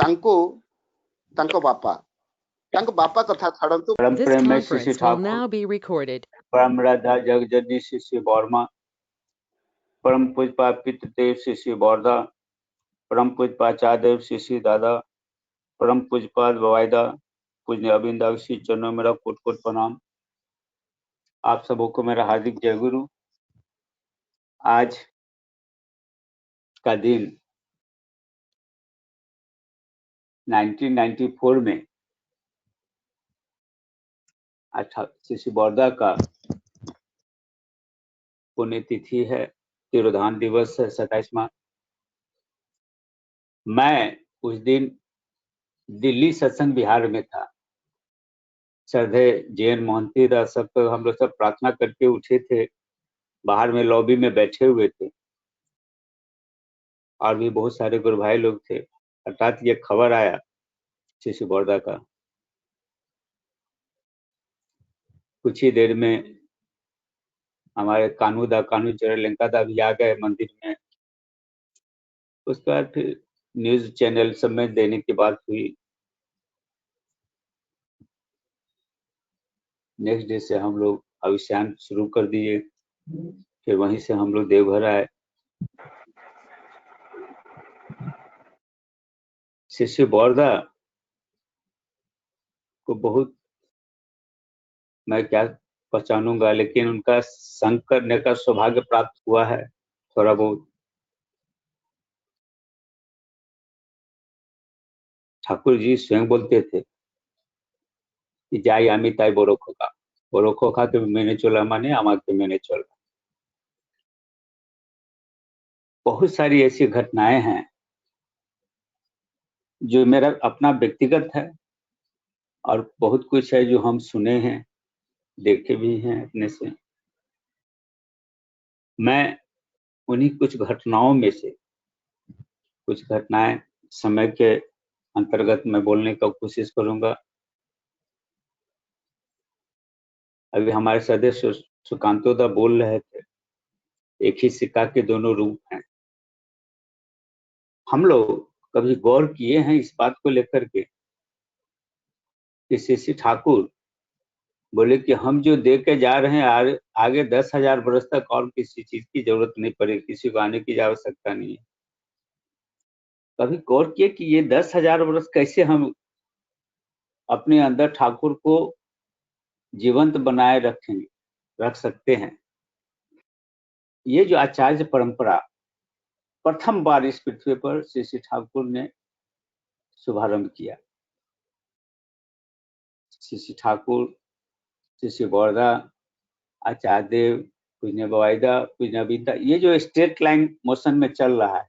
तांको तांको बापा कथा छाड़ंतु। परम This प्रेम में Shri conference will Thakur, now be recorded. परम राधा जगजननी श्री बौरमा, परम पूज्य पितृदेव श्री बौरदा, परम पूज्य आचार्य श्री दादा, परम पूज्यपाद बवायदा, पूज्य अविंदा श्री चरणों मेरा कोट कोट प्रणाम। आप सबों को मेरा हार्दिक जय गुरु। आज का दिन 1994 में श्री बौरदा का पुण्यतिथि है, तिरोधान दिवस है 27वां। मैं उस दिन दिल्ली सत्संग बिहार में था। श्रद्धे जैन मोहंती दास सब तो हम लोग सब प्रार्थना करके उठे थे, बाहर में लॉबी में बैठे हुए थे और भी बहुत सारे गुरु भाई लोग थे। हठात ये खबर आया श्री बौरदा का। कुछ ही देर में हमारे कानू चरलेंका भी आ गए मंदिर में। उसके बाद फिर न्यूज चैनल सब में देने की बात हुई। नेक्स्ट डे से हम लोग अभिषेक शुरू कर दिए। फिर वहीं से हम लोग देवघर आए। श्री बौरदा को बहुत मैं क्या पहचानूंगा, लेकिन उनका संग करने का सौभाग्य प्राप्त हुआ है थोड़ा बहुत। ठाकुर जी स्वयं बोलते थे कि जाई आमी ताई बोरो खोखा के मैंने चोला माने आमा के मैंने चोला। बहुत सारी ऐसी घटनाएं हैं जो मेरा अपना व्यक्तिगत है और बहुत कुछ है जो हम सुने हैं, देखे भी हैं अपने से। मैं उन्हीं कुछ घटनाओं में से कुछ घटनाएं समय के अंतर्गत मैं बोलने का कोशिश करूंगा। अभी हमारे सदस्य सुकांतोदा बोल रहे थे, एक ही सिक्का के दोनों रूप हैं। हम लोग कभी गौर किए हैं इस बात को लेकर के कि श्री ठाकुर बोले कि हम जो दे के जा रहे हैं आगे 10,000 वर्ष तक और किसी चीज की जरूरत नहीं पड़ेगी, किसी को आने की आवश्यकता नहीं है। कभी गौर किए कि ये 10,000 वर्ष कैसे हम अपने अंदर ठाकुर को जीवंत बनाए रख सकते हैं। ये जो आचार्य परंपरा प्रथम बार इस पृथ्वी पर श्री ठाकुर ने शुभारंभ किया। श्री ठाकुर, श्री बौरदा, आचार्य देव, पूज्य बवायदा, पूज्य अविंदा, ये जो स्ट्रेट लाइन मोशन में चल रहा है,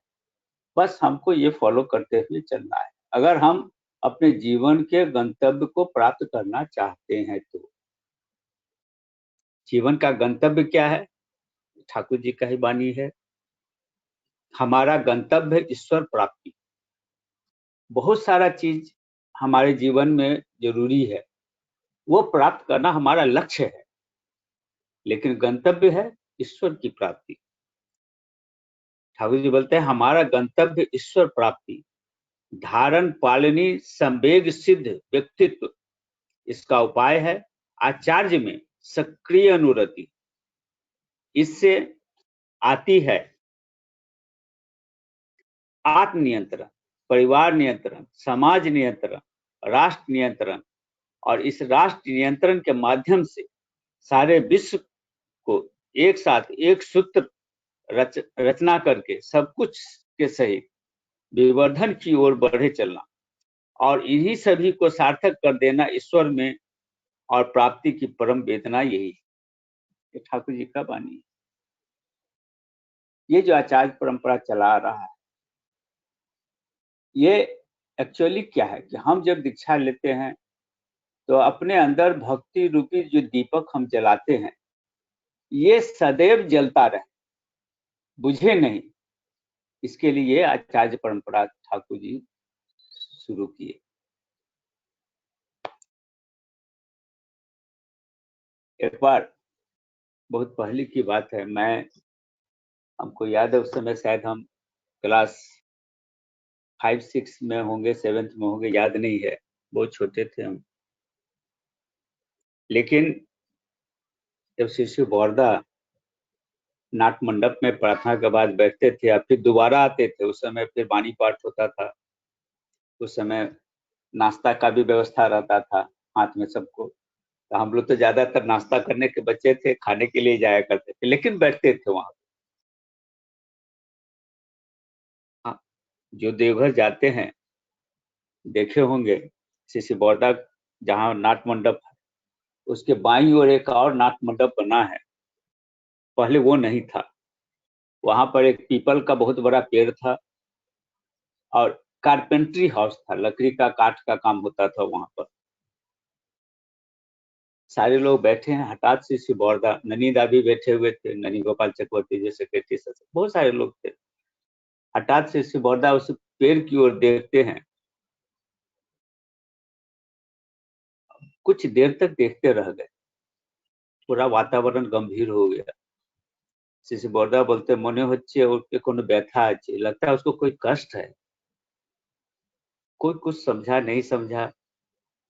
बस हमको ये फॉलो करते हुए चलना है अगर हम अपने जीवन के गंतव्य को प्राप्त करना चाहते हैं। तो जीवन का गंतव्य क्या है? ठाकुर जी का ही वाणी है, हमारा गंतव्य है ईश्वर प्राप्ति। बहुत सारा चीज हमारे जीवन में जरूरी है, वो प्राप्त करना हमारा लक्ष्य है, लेकिन गंतव्य है ईश्वर की प्राप्ति। ठाकुर जी बोलते हैं हमारा गंतव्य ईश्वर प्राप्ति, धारण पालनी संवेग सिद्ध व्यक्तित्व। इसका उपाय है आचार्य में सक्रिय अनुरति। इससे आती है आत्मनियंत्रण, परिवार नियंत्रण, समाज नियंत्रण, राष्ट्र नियंत्रण, और इस राष्ट्र नियंत्रण के माध्यम से सारे विश्व को एक साथ एक सूत्र रचना करके सब कुछ के सहित विवर्धन की ओर बढ़े चलना और इन्हीं सभी को सार्थक कर देना ईश्वर में और प्राप्ति की परम वेदना यही है। ठाकुर जी का वाणी। ये जो आचार्य परंपरा चला रहा है, ये एक्चुअली क्या है कि हम जब दीक्षा लेते हैं तो अपने अंदर भक्ति रूपी जो दीपक हम जलाते हैं, ये सदैव जलता रहे, बुझे नहीं। इसके लिए आचार्य परंपरा ठाकुर जी शुरू किए। एक बार बहुत पहले की बात है, हमको याद है उस समय शायद हम क्लास 5-6 में होंगे, 7th में होंगे, याद नहीं है, बहुत छोटे थे हम। लेकिन जब शिशु बोरदा नाट मंडप में प्रार्थना के बाद बैठते थे या फिर दोबारा आते थे, उस समय फिर वाणी पाठ होता था, उस समय नाश्ता का भी व्यवस्था रहता था हाथ में सबको। तो हम लोग तो ज्यादातर नाश्ता करने के बच्चे थे, खाने के लिए जाया करते थे, लेकिन बैठते थे वहां। हाँ, जो देवघर जाते हैं देखे होंगे, शिशु बोरदा जहाँ नाट मंडप है उसके बाईं ओर एक और नाट मंडप बना है, पहले वो नहीं था। वहां पर एक पीपल का बहुत बड़ा पेड़ था और कारपेंट्री हाउस था, लकड़ी का काठ का काम होता था वहां पर। सारे लोग बैठे हैं, हठात से शिशु बोरदा, ननीदा भी बैठे हुए थे, ननी गोपाल चक्रवर्ती जी सेक्रेटरी, बहुत सारे लोग थे। हठात से शिशु बोरदा उस पेड़ की ओर देखते हैं, कुछ देर तक देखते रह गए, पूरा वातावरण गंभीर हो गया। शिशु बोरदा बोलते, मने होच्छे ओके कोनो व्यथा है, लगता है उसको कोई कष्ट है। कोई कुछ समझा नहीं समझा,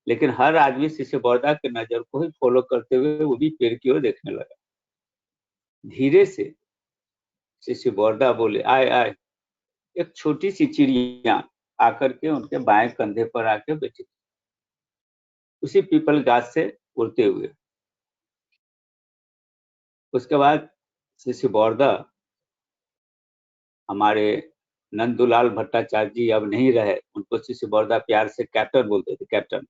लेकिन हर आदमी शिशु बोरदा के नजर को ही फॉलो करते हुए वो भी पेड़ की ओर देखने लगा। धीरे से शिशु बोरदा बोले, आए आए। एक छोटी सी चिड़िया आकर के उनके बाएं कंधे पर आके बैठी, उसी पीपल गाछ से उड़ते हुए। उसके बाद शिशु बोरदा, हमारे नंदुलाल भट्टाचार्य जी अब नहीं रहे, उनको शिशु बोरदा प्यार से कैप्टन बोलते थे, कैप्टन।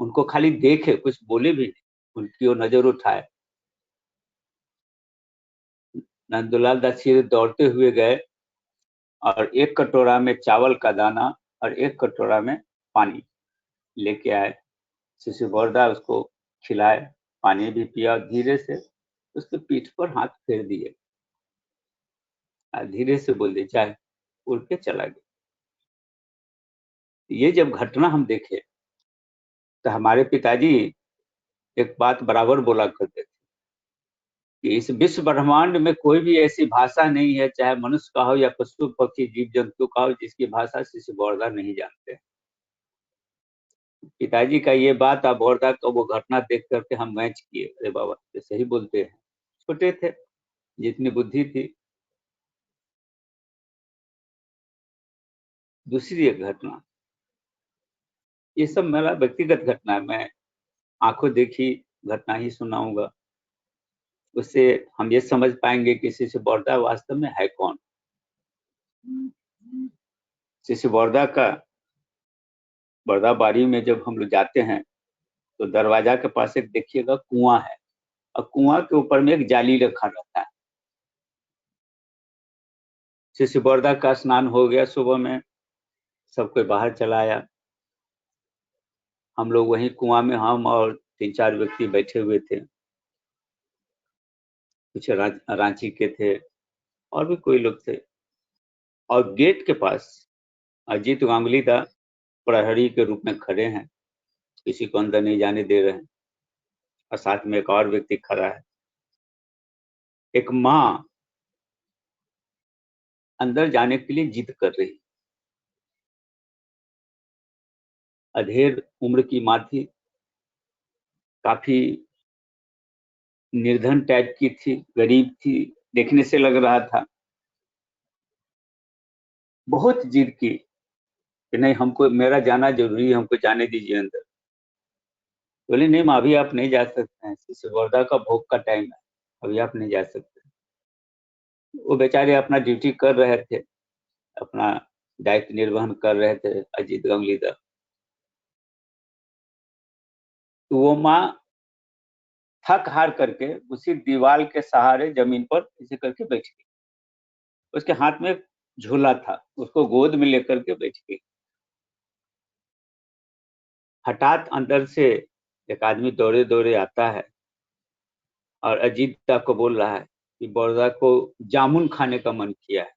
उनको खाली देखे, कुछ बोले भी नहीं, उनकी ओर नजर उठाए। नंदुलाल दास सीधे दौड़ते हुए गए और एक कटोरा में चावल का दाना और एक कटोरा में पानी लेके आए। शिशु बोरदा उसको खिलाए, पानी भी पिया और धीरे से उसके पीठ पर हाथ फेर दिए और धीरे से बोले, जाए, उड़ के चला गया। ये जब घटना हम देखे तो हमारे पिताजी एक बात बराबर बोला करते थे कि इस विश्व ब्रह्मांड में कोई भी ऐसी भाषा नहीं है, चाहे मनुष्य का हो या पशु पक्षी जीव जंतु का हो, जिसकी भाषा शिशु बोरदा नहीं जानते। पिताजी का ये बात और बोरदा का वो घटना देख करके हम मैच किए, अरे बाबा ये सही बोलते हैं। छोटे थे, जितनी बुद्धि थी। दूसरी एक घटना, ये सब मेरा व्यक्तिगत घटना है, मैं आंखों देखी घटना ही सुनाऊंगा, उससे हम ये समझ पाएंगे कि शिशु बोरदा वास्तव में है कौन। शिशु बोरदा का, बोरदा बाड़ी में जब हम लोग जाते हैं तो दरवाजा के पास एक देखिएगा कुआं है, और कुआं के ऊपर में एक जाली रखा रहता है। शिशु बोरदा का स्नान हो गया, सुबह में सब कोई बाहर चला आया, हम लोग वहीं कुआं में, हम और 3-4 व्यक्ति बैठे हुए थे, कुछ रांची के थे और भी कोई लोग थे। और गेट के पास अजीत गांगुली दा प्रहरी के रूप में खड़े हैं, किसी को अंदर नहीं जाने दे रहे हैं, और साथ में एक और व्यक्ति खड़ा है। एक माँ अंदर जाने के लिए जिद कर रही, अधेड़ उम्र की माँ थी, काफी निर्धन टाइप की थी, गरीब थी, देखने से लग रहा था। बहुत जिद की कि नहीं, हमको, मेरा जाना जरूरी है, हमको जाने दीजिए अंदर। बोले नहीं माँ, अभी आप नहीं जा सकते हैं, शिशु बोरदा का भोग का टाइम है, अभी आप नहीं जा सकते। वो बेचारे अपना ड्यूटी कर रहे थे, अपना दायित्व निर्वहन कर रहे थे, अजीत गांगुली दा। तो वो माँ थक हार करके उसी दीवार के सहारे जमीन पर ऐसे करके बैठ गई। उसके हाथ में एक झूला था, उसको गोद में लेकर के बैठ गई। हठात अंदर से एक आदमी दौड़े दौड़े आता है और अजीत दा को बोल रहा है कि बोरदा को जामुन खाने का मन किया है।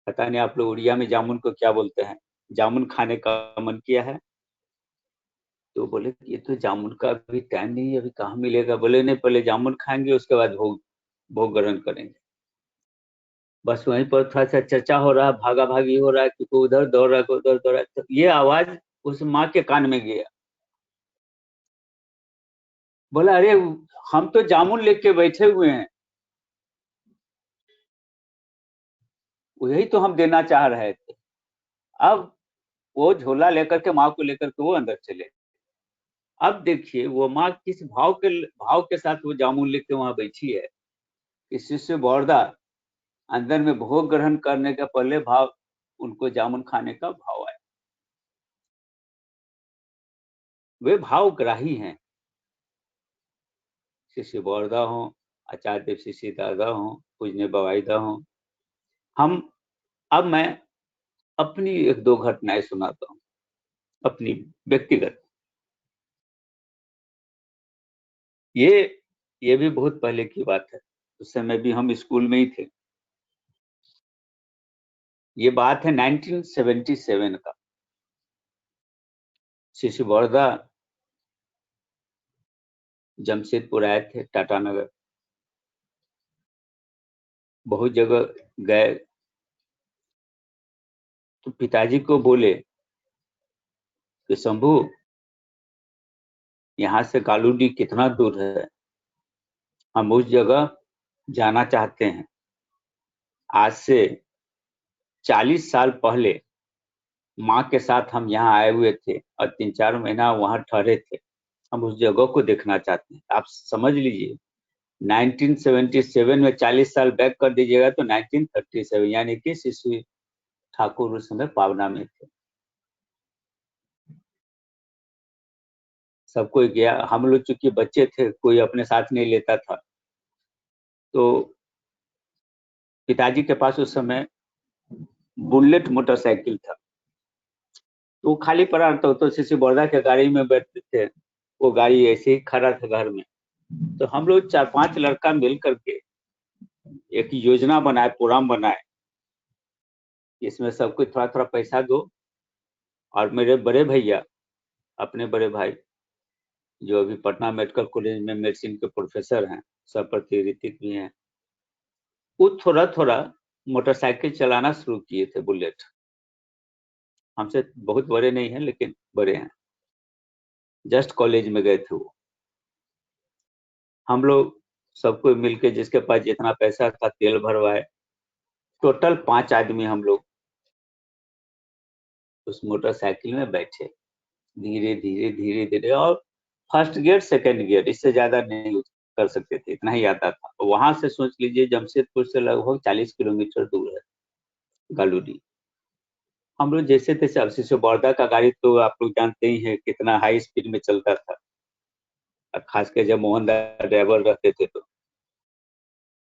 पता नहीं आप लोग उड़िया में जामुन को क्या बोलते हैं, जामुन खाने का मन किया है। तो बोले ये तो जामुन का अभी टाइम नहीं है, अभी कहाँ मिलेगा। बोले नहीं, पहले जामुन खाएंगे, उसके बाद भोग भोग ग्रहण करेंगे। बस वहीं पर थोड़ा सा चर्चा हो रहा, भागा भागी हो रहा है कि कोई उधर दौड़ रहा है, कोई उधर दौड़ रहा है। तो ये आवाज उस माँ के कान में गया। बोला, अरे हम तो जामुन लेके बैठे हुए हैं, वही तो हम देना चाह रहे थे। अब वो झोला लेकर के माँ को लेकर के वो अंदर चले। अब देखिए वो माँ किस भाव के साथ वो जामुन लेके वहां बैठी है। इस शिष्य बौरदा अंदर में भोग ग्रहण करने का पहले भाव, उनको जामुन खाने का भाव आया। वे भावग्राही हैं। शिष्य बौरदा हो, आचार्य देव शिष्य दादा हो, पूजने बवाईदा हो। हम अब मैं अपनी एक दो घटनाएं सुनाता हूँ, अपनी व्यक्तिगत। ये ये भी बहुत पहले की बात है, उस समय भी हम स्कूल में ही थे। ये बात है 1977 का। शिशु बौरदा जमशेदपुर आए थे, टाटानगर। बहुत जगह गए तो पिताजी को बोले कि शंभू, यहाँ से गालूडी कितना दूर है, हम उस जगह जाना चाहते हैं। आज से 40 साल पहले माँ के साथ हम यहाँ आए हुए थे और 3-4 महीना वहां ठहरे थे। हम उस जगह को देखना चाहते हैं। आप समझ लीजिए 1977 में 40 साल बैक कर दीजिएगा तो 1937, यानी कि शिशु ठाकुर उस समय पावना में थे। सब कोई गया, हम लोग चूंकि बच्चे थे, कोई अपने साथ नहीं लेता था। तो पिताजी के पास उस समय बुलेट मोटरसाइकिल था, तो वो खाली पड़ा तो शिशु बौरदा के गाड़ी में बैठते थे। वो गाड़ी ऐसे ही खड़ा था घर में। तो हम लोग 4-5 लड़का मिल करके एक योजना बनाए, प्रोग्राम बनाए। इसमें सबको थोड़ा थोड़ा पैसा दो, और मेरे बड़े भैया, अपने बड़े भाई जो अभी पटना मेडिकल कॉलेज में मेडिसिन के प्रोफेसर हैं, सप्रति ऋतिक भी हैं, वो थोड़ा थोड़ा मोटरसाइकिल चलाना शुरू किए थे, बुलेट। हमसे बहुत बड़े नहीं हैं लेकिन बड़े हैं। जस्ट कॉलेज में गए थे वो। हम लोग सबको मिलके जिसके पास जितना पैसा था तेल भरवाए। टोटल 5 आदमी हम लोग उस मोटरसाइकिल में बैठे। धीरे धीरे धीरे धीरे, और फर्स्ट गियर सेकंड गियर, इससे ज्यादा नहीं कर सकते थे, इतना ही आता था। वहां से सोच लीजिए जमशेदपुर से लगभग 40 किलोमीटर दूर है गालूडी। हम लोग जैसे तैसे, अब शिशु बौरदा का गाड़ी तो आप लोग जानते ही हैं कितना हाई स्पीड में चलता था, और खास कर जब मोहन दास ड्राइवर रहते थे तो।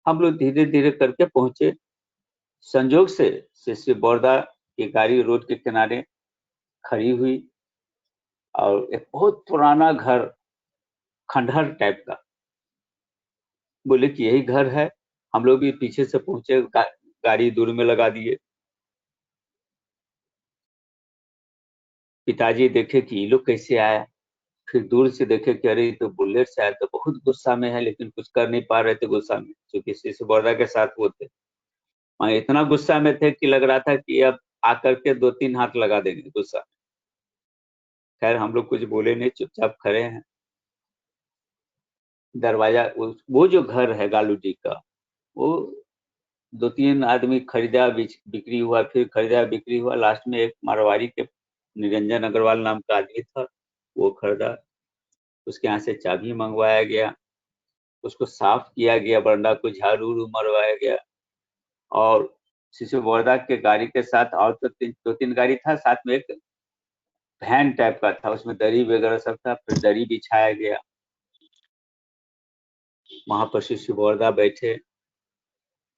हम लोग धीरे धीरे करके पहुंचे। संजोग से शिशु बौरदा की गाड़ी रोड के किनारे खड़ी हुई, और एक बहुत पुराना घर, खंडहर टाइप का। बोले कि यही घर है। हम लोग भी पीछे से पहुंचे, गाड़ी दूर में लगा दिए। पिताजी देखे कि ये लोग कैसे आया। फिर दूर से देखे कि अरे तो बुलेट से आया, तो बहुत गुस्सा में है, लेकिन कुछ कर नहीं पा रहे थे गुस्सा में, क्योंकि शिशु बौरदा के साथ वो थे। वहाँ इतना गुस्सा में थे कि लग रहा था कि अब आकर के 2-3 हाथ लगा देंगे गुस्सा में। खैर हम लोग कुछ बोले नहीं, चुपचाप खड़े हैं। दरवाजा, वो जो घर है गालूडी का, वो 2-3 आदमी खरीदा, बिक्री हुआ, फिर खरीदा बिक्री हुआ। लास्ट में एक मारवाड़ी के निरंजन अग्रवाल नाम का आदमी था, वो खरीदा। उसके यहाँ से चाबी मंगवाया गया, उसको साफ किया गया, बरंडा को झाड़ू उड़ू मरवाया गया। और शिशु बौरदा के गाड़ी के साथ और तो 2-3 गाड़ी था, साथ में एक वैन टाइप का था, उसमें दरी वगैरह सब था। फिर दरी बिछाया गया, वहां पर शिशु बौरदा बैठे।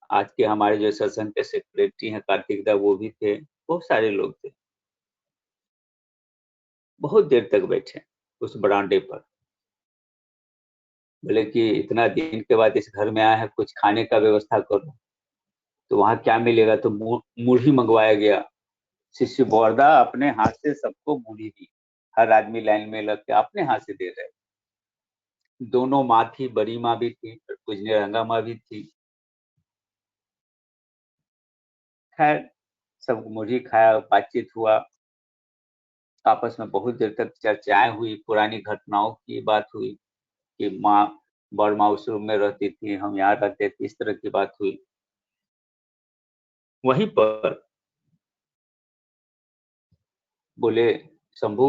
आज के हमारे जो सत्संग के सेक्रेटरी हैं कार्तिक दा, वो भी थे। बहुत सारे लोग थे। बहुत देर तक बैठे उस बरामदे पर। बोले कि इतना दिन के बाद इस घर में आया है, कुछ खाने का व्यवस्था करो। तो वहां क्या मिलेगा, तो मूढ़ी मंगवाया गया। शिशु बौरदा अपने हाथ से सबको मूढ़ी दी। हर आदमी लाइन में लग के अपने हाथ से दे रहे। दोनों माँ थी, बड़ी माँ भी थी, पूजने रंगा माँ भी थी। खैर सब मुरही खाया, बातचीत हुआ, आपस में बहुत देर तक चर्चाएं हुई, पुरानी घटनाओं की बात हुई कि माँ बड़ माँ उस रूम में रहती थी, हम यहाँ रहते थे, इस तरह की बात हुई। वहीं पर बोले, शंभू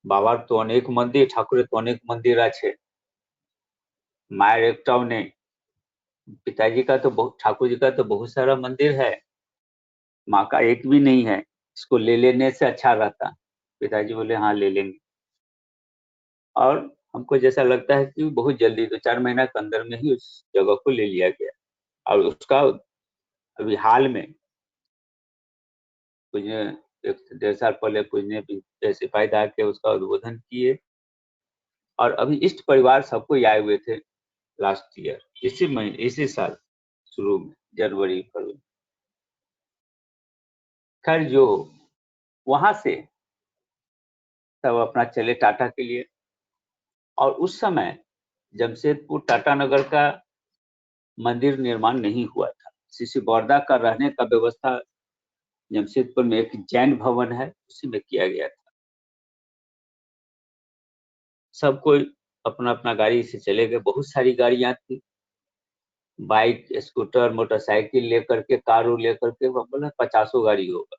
बाबार तो अनेक मंदिर, ठाकुरेर तो अनेक मंदिर आछे, मायर एकटाও নেই, पिताजी का तो बहुत, ठाकुर जी का तो बहुत सारा मंदिर है, माँ का एक भी नहीं है, इसको ले लेने से अच्छा रहता। पिताजी बोले हाँ ले लेंगे। और हमको जैसा लगता है कि बहुत जल्दी 2-4 महीना के अंदर में ही उस जगह को ले लिया गया। और उसका अभी हाल में कुछ 1-1.5 साल पहले कुछ ने भी सिपाही के उसका उद्बोधन किए, और अभी इष्ट परिवार सबको आए हुए थे लास्ट ईयर, इसी महीने, इसी साल शुरू में, जनवरी फरवरी। खैर जो वहां से सब अपना चले टाटा के लिए। और उस समय जमशेदपुर टाटा नगर का मंदिर निर्माण नहीं हुआ था। शिशु बॉर्डा का रहने का व्यवस्था जमशेदपुर में एक जैन भवन है, उसी में किया गया था। सब कोई अपना अपना गाड़ी से चले गए, बहुत सारी गाड़ियां थी, बाइक, स्कूटर, मोटरसाइकिल लेकर के, कार लेकर के, बोला 50 गाड़ी होगा।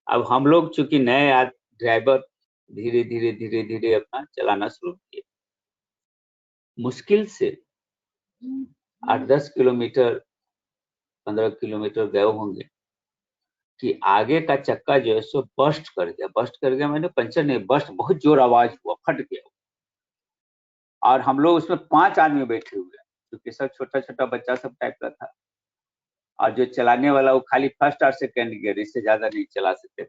अब हम लोग चूंकि नए ड्राइवर, धीरे धीरे धीरे धीरे अपना चलाना शुरू किए। मुश्किल से 8-10 किलोमीटर, 15 किलोमीटर गए होंगे कि आगे का चक्का जो है सो बस्ट कर गया। बस्ट कर गया मैंने पंचर नहीं, बस्ट, बहुत जोर आवाज हुआ, फट गया। और हम लोग उसमें 5 आदमी बैठे हुए, क्योंकि सब छोटा छोटा बच्चा सब टाइप का था। और जो चलाने वाला वो खाली फर्स्ट और सेकंड गियर, इससे ज्यादा नहीं चला सकते।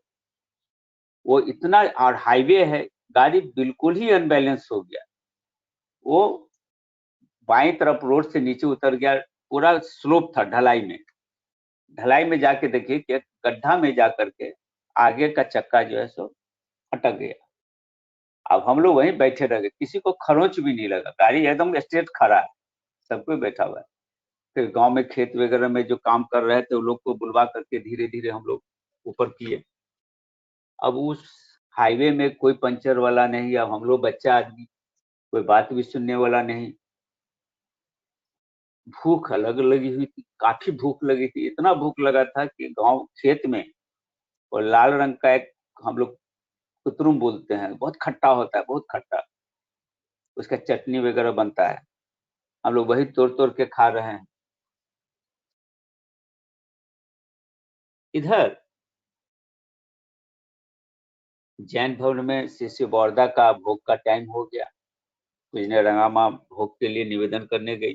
वो इतना, और हाईवे है, गाड़ी बिल्कुल ही अनबैलेंस हो गया। वो बाएं तरफ रोड से नीचे उतर गया, पूरा स्लोप था, ढलाई में। ढलाई में जाके देखिए कि गड्ढा में जाकर के आगे का चक्का जो है सो फटक गया। अब हम लोग वहीं बैठे रह गए, किसी को खरोंच भी नहीं लगा, गाड़ी एकदम स्ट्रेट खड़ा है, सब कोई बैठा हुआ है। फिर गांव में खेत वगैरह में जो काम कर रहे थे उन लोग को बुलवा करके धीरे धीरे हम लोग ऊपर किए। अब उस हाईवे में कोई पंचर वाला नहीं, अब हम लोग बच्चा आदमी, कोई बात भी सुनने वाला नहीं। भूख अलग लगी हुई थी, काफी भूख लगी थी, इतना भूख लगा था कि गांव खेत में और लाल रंग का एक, हम लोग कुतरुम बोलते हैं, बहुत खट्टा होता है, बहुत खट्टा, उसका चटनी वगैरह बनता है, हम लोग वही तोड़ तोड़ के खा रहे हैं। इधर जैन भवन में शिष्य बॉर्दा का भोग का टाइम हो गया। कुछ ने रंगामा भोग के लिए निवेदन करने गई,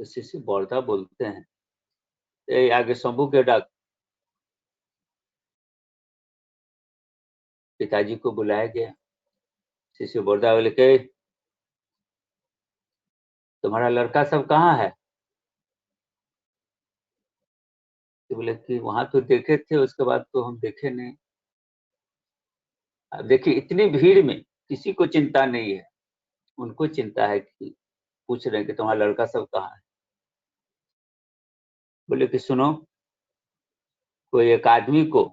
तो शिष्य बॉर्दा बोलते हैं, ए आगे शंभू के डाक। पिताजी को बुलाया गया। शिष्य बॉर्दा बोले के तुम्हारा लड़का सब कहाँ है? तो बोले कि वहां तो देखे थे, उसके बाद तो हम देखे नहीं। अब देखिए इतनी भीड़ में किसी को चिंता नहीं है, उनको चिंता है कि पूछ रहे हैं कि तुम्हारा लड़का सब कहाँ है। बोले कि सुनो, कोई एक आदमी को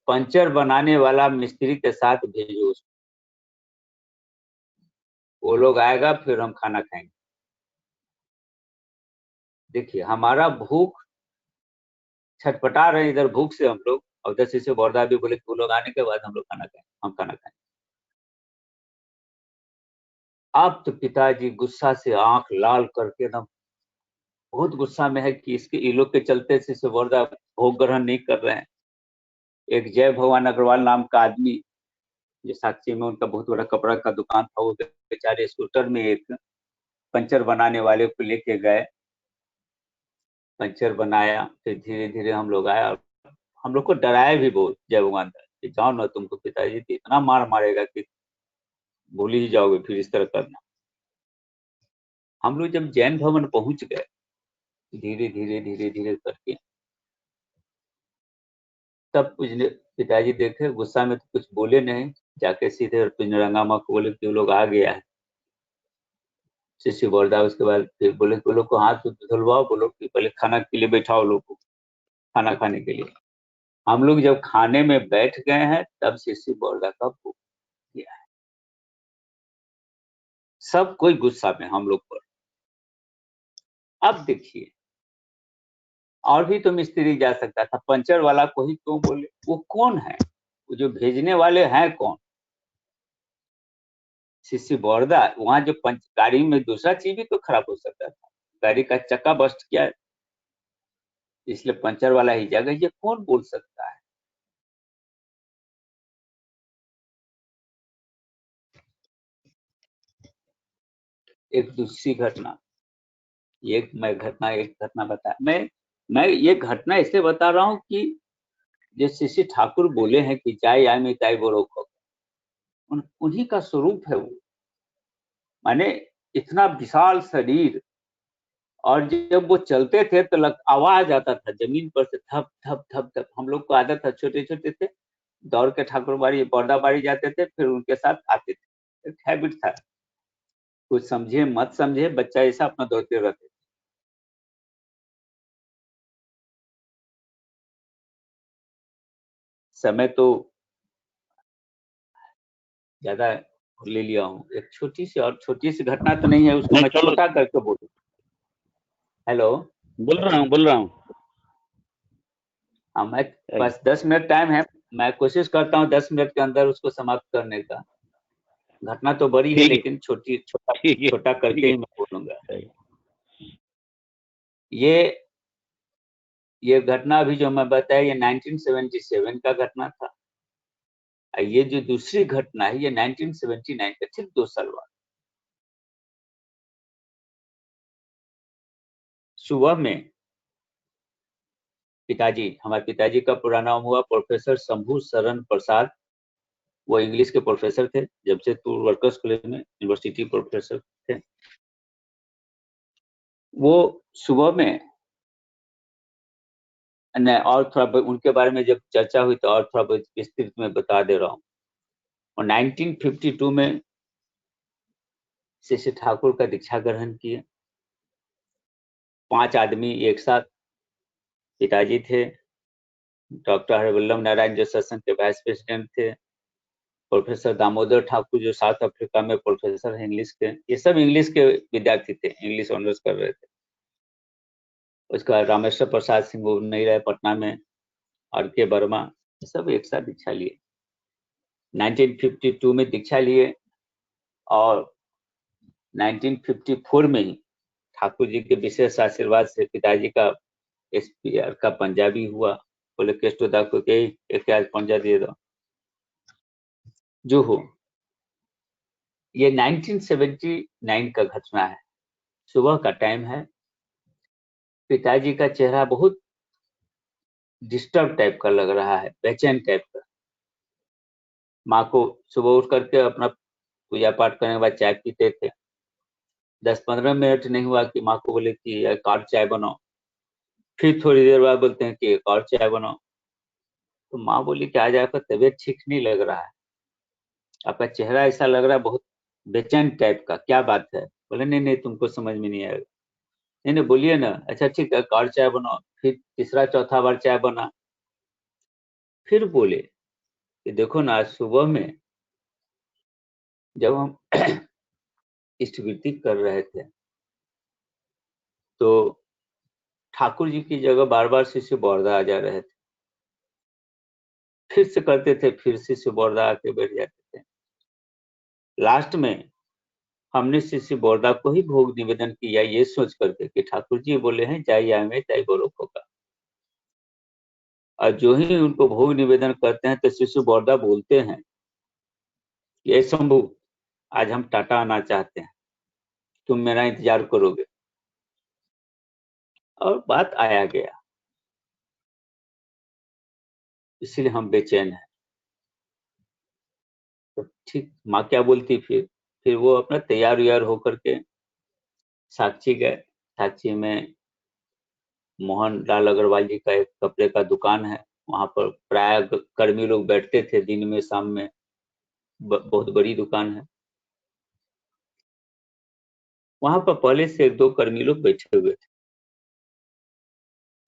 पंचर बनाने वाला मिस्त्री के साथ भेजो, वो लोग आएगा फिर हम खाना खाएंगे। देखिए हमारा भूख, छटपटा रहे इधर भूख से हम लोग, और उधर से बॉर्डा भी बोले कि वो लोग आने के बाद हम लोग खाना खाएंगे, हम खाना खाएंगे। अब तो पिताजी गुस्सा से आंख लाल करके एकदम बहुत गुस्सा में है कि इसके इन लोग के चलते से बॉर्डा भोग ग्रहण नहीं कर रहे हैं। एक जय भगवान अग्रवाल नाम का आदमी, जो साक्षी में उनका बहुत बड़ा कपड़ा का दुकान था, वो बेचारे स्कूटर में एक पंचर बनाने वाले को लेके गए, पंचर बनाया। फिर धीरे धीरे हम लोग आया, और हम लोग को डराया भी बहुत जय भगवान कि जाओ ना, तुमको पिताजी इतना मार मारेगा कि भूल ही जाओगे फिर इस तरह करना। हम लोग जब जैन भवन पहुंच गए, धीरे धीरे धीरे धीरे करके, तब पिताजी देखे, गुस्सा में तो कुछ बोले नहीं, जाके सीधे पिंजरंगामा को बोले कि वो लोग आ गया है। शिष्य बोरदा उसके बाद फिर बोले कि लोग को हाथ धुलवाओ, बोलो कि पहले खाना के लिए बैठाओ लोग को, खाना खाने के लिए। हम लोग जब खाने में बैठ गए हैं तब शिष्य बोरदा का भोग किया है। सब कोई गुस्सा में हम लोग पर। अब देखिए, और भी तो मिस्त्री जा सकता था, पंचर वाला को ही क्यों बोले? वो कौन है? वो जो भेजने वाले हैं कौन? शिष्य बोरदा। वहां जो गाड़ी में दूसरा चीज भी तो खराब हो सकता था, गाड़ी का चक्का बस्ट किया, इसलिए पंचर वाला ही जगह, ये कौन बोल सकता है? एक दूसरी घटना, एक घटना बता, मैं ये घटना इसलिए बता रहा हूँ कि जैसे श्री ठाकुर बोले हैं कि जाय आय में ताई बोरो खो, उन्हीं का स्वरूप है वो। माने इतना विशाल शरीर, और जब वो चलते थे तो आवाज आता था जमीन पर से, थप थप थप थप। हम लोग को आदत था, छोटे छोटे थे, दौड़ के ठाकुर बाड़ी बौरदा बाड़ी जाते थे, फिर उनके साथ आते थे, एक हैबिट था। कुछ समझे मत समझे, बच्चा ऐसा अपना दौड़ते रहते। समय तो ज्यादा ले लिया हूँ, एक छोटी सी घटना तो नहीं है, उसको मैं छोटा करके बोलूं। हेलो, बोल रहा हूँ। हाँ, मैं बस 10 मिनट टाइम है, मैं कोशिश करता हूँ 10 मिनट के अंदर उसको समाप्त करने का। घटना तो बड़ी है लेकिन छोटा करके ही मैं बोलूंगा। ये घटना अभी जो मैं बताया, ये 1977 का घटना था। ये जो दूसरी घटना है ये 1979 का, ठीक 2 साल बाद। सुबह में हमारे पिताजी का पूरा नाम हुआ प्रोफेसर शंभू शरण प्रसाद। वो इंग्लिश के प्रोफेसर थे, जमशेदपुर वर्कर्स कॉलेज में यूनिवर्सिटी प्रोफेसर थे। वो सुबह में और थोड़ा उनके बारे में जब चर्चा हुई तो और थोड़ा विस्तृत में बता दे रहा हूँ। और 1952 में श्री ठाकुर का दीक्षा ग्रहण किए। 5 आदमी एक साथ। पिताजी थे, डॉक्टर हरिवल्लभ नारायण जो सत्संग के वाइस प्रेसिडेंट थे, प्रोफेसर दामोदर ठाकुर जो साउथ अफ्रीका में प्रोफेसर है इंग्लिश के, ये सब इंग्लिश के विद्यार्थी थे, इंग्लिश ऑनर्स कर रहे थे। उसके बाद रामेश्वर प्रसाद सिंह वो नहीं रहे पटना में, और के वर्मा, ये सब एक साथ दीक्षा लिए। 1952 में दीक्षा लिए और 1954 में ही ठाकुर जी के विशेष आशीर्वाद से पिताजी का एसपीआर का पंजाबी हुआ। बोले केस्टोदा को एक आज पंजा दे दो, जो हो। ये 1979 का घटना है, सुबह का टाइम है। पिताजी का चेहरा बहुत डिस्टर्ब टाइप का लग रहा है, बेचैन टाइप का। माँ को सुबह उठ करके अपना पूजा पाठ करने के बाद चाय पीते थे। 10-15 मिनट नहीं हुआ कि माँ को बोले कि एक और चाय बनाओ। फिर थोड़ी देर बाद बोलते हैं कि एक और चाय बनाओ। तो माँ बोली कि आज आपका तबीयत ठीक नहीं लग रहा है, आपका चेहरा ऐसा लग रहा है बहुत बेचैन टाइप का, क्या बात है? बोले नहीं नहीं, तुमको समझ में नहीं आएगा। नहीं नहीं, बोलिए ना। अच्छा ठीक है, एक और चाय बनाओ। फिर तीसरा चौथा बार चाय बना। फिर बोले कि देखो ना, आज सुबह में जब हम इष्टवृत्ति कर रहे थे तो ठाकुर जी की जगह बार बार शिष्य बोरदा आ जा रहे थे। फिर से करते थे, फिर शिष्य बोरदा आके बैठ जाते थे। लास्ट में हमने शिष्य बोरदा को ही भोग निवेदन किया, ये सोच करके कि ठाकुर जी बोले हैं जाई आए ताई बोरो होगा। और जो ही उनको भोग निवेदन करते हैं तो शिष्य बोरदा बोलते हैं, ये शंभू, आज हम टाटा आना चाहते हैं, तुम मेरा इंतजार करोगे? और बात आया गया, इसलिए हम बेचैन हैं। तो ठीक, माँ क्या बोलती? फिर वो अपना तैयार व्यार होकर के साक्षी गए। साक्षी में मोहन लाल अग्रवाल जी का एक कपड़े का दुकान है, वहां पर प्राय कर्मी लोग बैठते थे दिन में शाम में, बहुत बड़ी दुकान है। वहां पर पहले से एक दो कर्मी लोग बैठे हुए थे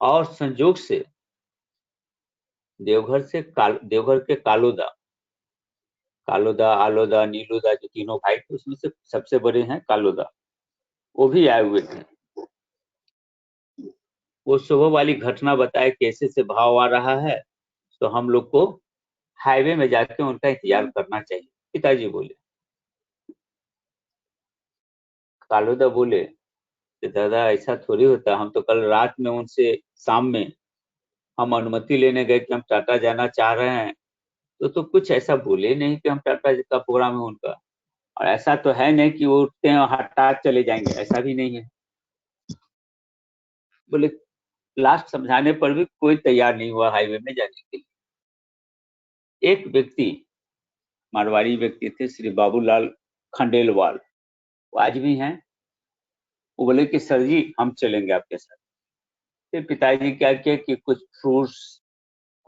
और संजोग से देवघर के कालोदा आलोदा नीलोदा जो तीनों भाई थे उसमें से सबसे बड़े हैं कालोदा, वो भी आए हुए थे। वो सुबह वाली घटना बताए कैसे से भाव आ रहा है, तो हम लोग को हाईवे में जाके उनका इंतजार करना चाहिए। पिताजी बोले। कालोदा बोले कि दादा ऐसा थोड़ी होता, हम तो कल रात में उनसे शाम में हम अनुमति लेने गए कि हम टाटा जाना चाह रहे हैं, तो कुछ ऐसा बोले नहीं कि हम टाटा का प्रोग्राम है उनका, और ऐसा तो है नहीं कि वो उठते हैं और हठात चले जाएंगे, ऐसा भी नहीं है। बोले लास्ट समझाने पर भी कोई तैयार नहीं हुआ हाईवे में जाने के लिए। एक व्यक्ति, मारवाड़ी व्यक्ति थे, श्री बाबूलाल खंडेलवाल, वो आज भी हैं। वो बोले कि सर जी हम चलेंगे आपके साथ। फिर पिताजी क्या किया कि कुछ फ्रूट्स,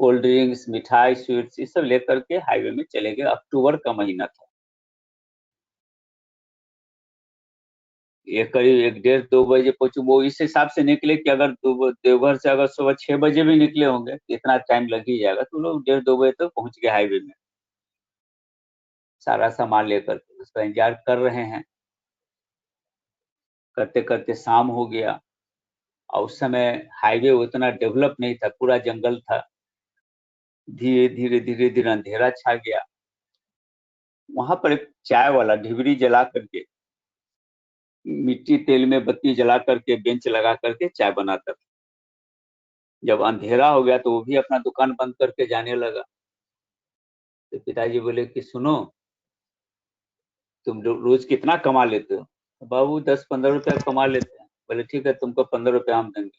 कोल्ड ड्रिंक्स, मिठाई, स्वीट्स ये सब लेकर के हाईवे में चले गए। अक्टूबर का महीना था। ये करीब 1:30-2 बजे पहुंचे। वो इस हिसाब से निकले कि अगर देवघर से अगर सुबह 6 बजे भी निकले होंगे तो इतना टाइम लग ही जाएगा, तो लोग 1:30-2 बजे तक पहुंच गए हाईवे में, सारा सामान लेकर के उसका इंतजार कर रहे हैं। करते करते शाम हो गया और उस समय हाईवे उतना डेवलप नहीं था, पूरा जंगल था। धीरे धीरे अंधेरा छा गया। वहां पर एक चाय वाला ढिबरी जला करके, मिट्टी तेल में बत्ती जला करके बेंच लगा करके चाय बनाता था। जब अंधेरा हो गया तो वो भी अपना दुकान बंद करके जाने लगा। तो पिताजी बोले कि सुनो, तुम रोज कितना कमा लेते हो? बाबू 10-15 रुपया कमा लेते हैं। बोले ठीक है, तुमको 15 रुपया हम देंगे,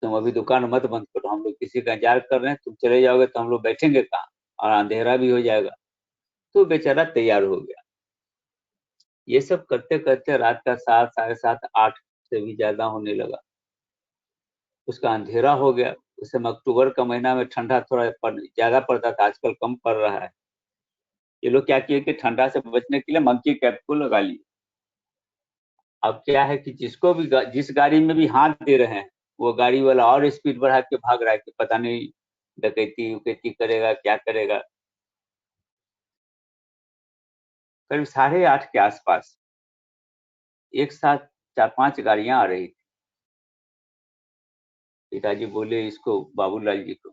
तुम अभी दुकान मत बंद करो, हम लोग किसी का इंतजार कर रहे हैं, तुम चले जाओगे तो हम लोग बैठेंगे कहाँ, और अंधेरा भी हो जाएगा। तो बेचारा तैयार हो गया। ये सब करते करते रात का 7, 7:30, 8 से भी ज्यादा होने लगा। उसका अंधेरा हो गया। उस समय अक्टूबर का महीना में ठंडा थोड़ा ज्यादा पड़ता था, आजकल कम पड़ रहा है। ये लोग क्या किए कि ठंडा से बचने के लिए मंकी कैप को लगा लिए। अब क्या है कि जिसको भी जिस गाड़ी में भी हाथ दे रहे हैं, वो गाड़ी वाला और स्पीड बढ़ा के भाग रहा है कि पता नहीं डकैती उकैती करेगा, क्या करेगा। करीब 8:30 के आसपास एक साथ 4-5 गाड़ियां आ रही थी। पिताजी बोले इसको, बाबूलाल जी को।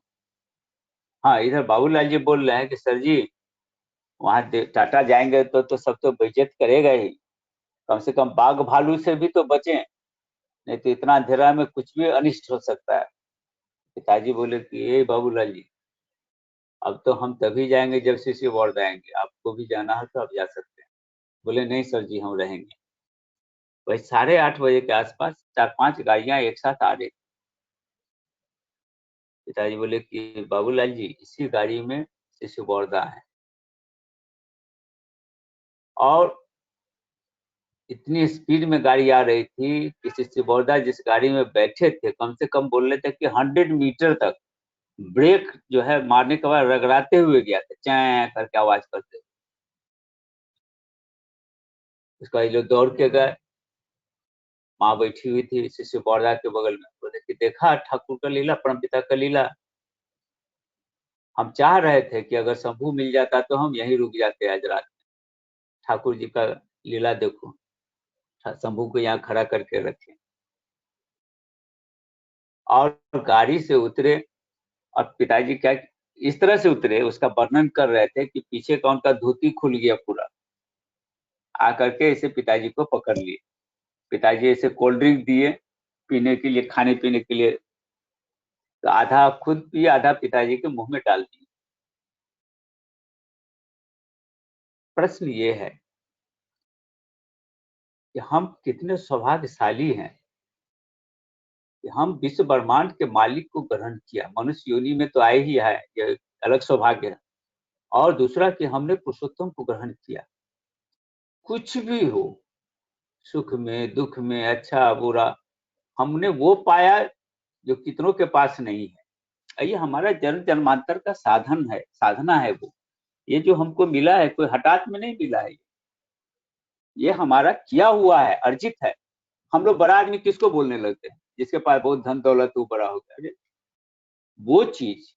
हाँ, इधर बाबूलाल जी बोल रहे हैं कि सर जी वहां टाटा जाएंगे तो सब तो बेइज्जत करेगा ही, कम से कम बाघ भालू से भी तो बचें, नहीं तो इतना अंधेरा में कुछ भी अनिष्ट हो सकता है। पिताजी बोले कि ये बाबूलाल जी, अब तो हम तभी जाएंगे जब सीसी वार्ड आएंगे, आपको भी जाना है तो आप जा सकते हैं। बोले नहीं सर जी हम रहेंगे। वही 8:30 बजे के आसपास 4-5 गाड़ियां एक साथ आ रही। पिताजी बोले कि बाबूलाल जी इसी गाड़ी में सीसी वार्ड है, और इतनी स्पीड में गाड़ी आ रही थी कि सीसी वार्ड जिस गाड़ी में बैठे थे कम से कम बोल रहे थे कि 100 मीटर तक ब्रेक जो है मारने के बाद रगड़ाते हुए गया था, चैं करके आवाज करते। उसका ये लोग दौड़ के गए। माँ बैठी हुई थी शिष्य बौरदा के बगल में। बोले कि देखा ठाकुर का लीला, परमपिता का लीला। हम चाह रहे थे कि अगर शंभू मिल जाता तो हम यहीं रुक जाते आज रात। ठाकुर जी का लीला देखो, शंभू को यहाँ खड़ा करके रखे और गाड़ी से उतरे। और पिताजी क्या इस तरह से उतरे, उसका वर्णन कर रहे थे कि पीछे का उनका धोती खुल गया पूरा। आकर के इसे पिताजी को पकड़ लिए। पिताजी ऐसे कोल्ड ड्रिंक दिए पीने के लिए, खाने पीने के लिए, तो आधा खुद पिए, आधा पिताजी के मुंह में डाल दिए। प्रश्न ये है कि हम कितने सौभाग्यशाली हैं कि हम विश्व ब्रह्मांड के मालिक को ग्रहण किया। मनुष्य योनि में तो आए ही है, ये अलग सौभाग्य है। और दूसरा कि हमने पुरुषोत्तम को ग्रहण किया। कुछ भी हो, सुख में दुख में अच्छा बुरा, हमने वो पाया जो कितनों के पास नहीं है। ये हमारा जन्म जन्मांतर का साधन है, साधना है वो। ये जो हमको मिला है कोई हठात में नहीं मिला है। ये हमारा किया हुआ है, अर्जित है। हम लोग बड़ा आदमी किसको बोलने लगते हैं? जिसके पास बहुत धन दौलत वो बड़ा हो गया। अरे वो चीज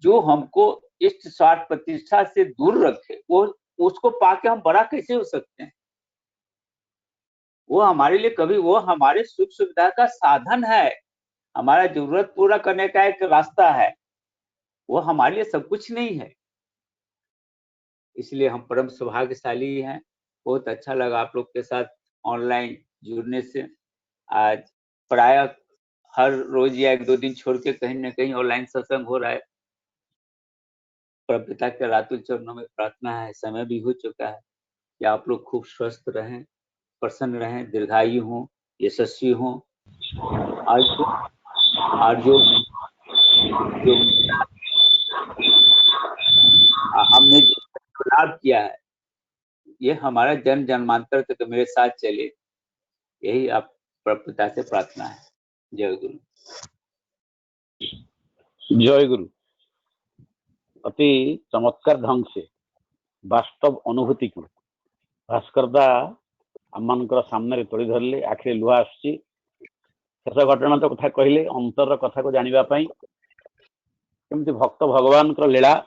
जो हमको इष्ट स्वार्थ प्रतिष्ठा से दूर रखे, वो उसको पाके हम बड़ा कैसे हो सकते हैं? वो हमारे लिए कभी, वो हमारे सुख सुविधा का साधन है, हमारा जरूरत पूरा करने का एक रास्ता है, वो हमारे लिए सब कुछ नहीं है। इसलिए हम परम सौभाग्यशाली हैं। बहुत अच्छा लगा आप लोग के साथ ऑनलाइन जुड़ने से। आज प्राय हर रोज या 1-2 दिन छोड़ के कहीं ना कहीं ऑनलाइन सत्संग हो रहा है। परमपिता के रातुल चरणों में प्रार्थना है, समय भी हो चुका है कि आप लोग खूब स्वस्थ रहें, प्रसन्न रहें, दीर्घायु हों, यशस्वी हों। और जो हमने जो लाभ किया है, ये हमारा जन्म जन्मांतर तक मेरे साथ चले, यही आप प्रभुता से प्रार्थना है। जय गुरु। जय गुरु। अति चमत्कार ढंग से वास्तव अनुभूति को भास्कर दा आम सामने तोड़ी धरले, आखिरे लुह आसुची। शेष घटना तो कथा कहले अंतर कथा को जानिबा पई, केमती भक्त भगवान लीला